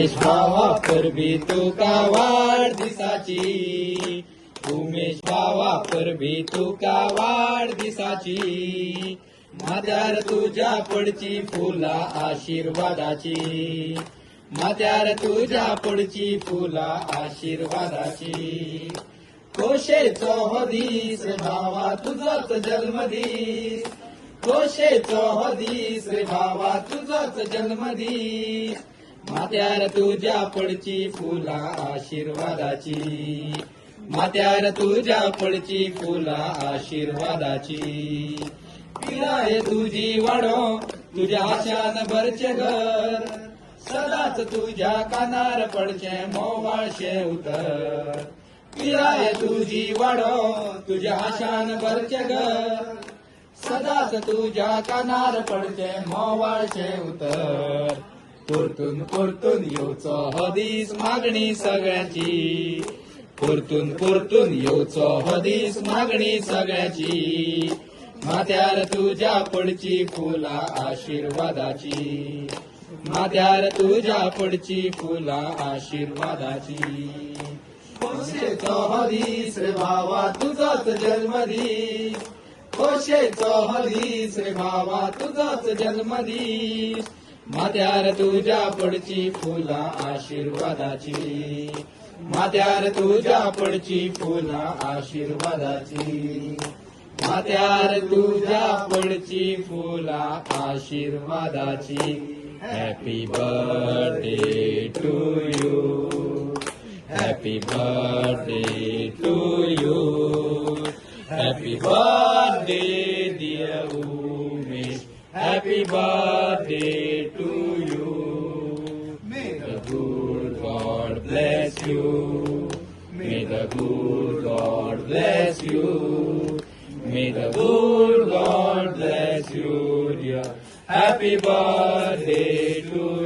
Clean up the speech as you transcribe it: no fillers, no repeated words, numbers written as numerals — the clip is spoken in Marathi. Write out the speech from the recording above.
उमेश भावा परबी तुका वाढदिसाची, उमेश भावा परबी तुका वाढदिसाची, माथ्यार तुझ्या पडची फुला आशीर्वादाची, माथ्यार तुझ्या पडची फुला आशीर्वादाची. कोशेचो हो दीस रे भावा तुझोच जन्मदीस, कोशेचो हो दीस रे भावा तुझोच जन्मदीस, माथ्यार तुझ्या पडची फुला आशीर्वादाची, माथ्यार तुझ्या पडची फुला आशीर्वादाची. पिराय तुझी वाडो तुझ्या आशान भरचे घर, सदाच तुझ्या कानार पडचे मोवाळशे उतर. पिराय तुझी वाडो तुझ्या आशान भरचे घर, सदाच तुझ्या कानार पडचे मोवाळशे उतर. परतून परतून येवचो हो दीस मागणी सगळ्याची, परतून परतून येवचो हो दीस मागणी सगळ्याची, माथ्यार तुझ्या पडची फुला आशीर्वादाची, माथ्यार तुझ्या पडची फुला आशीर्वादाची. कोशेचो हो दीस रे भावा तुझोच जन्मदीस, कोशेचो हो दीस रे भावा तुझोच जन्मदीस, माथ्यार तुझ्या पडची फुला आशीर्वादाची, माथ्यार तुझ्या पडची फुला आशीर्वादाची, माथ्यार तुझ्या पडची फुला आशीर्वादाची. Happy birthday to you, happy birthday to you, happy birthday dear Umesh, happy birthday to you. May the good God bless you, may the good God bless you, may the good God bless you dear. Happy birthday to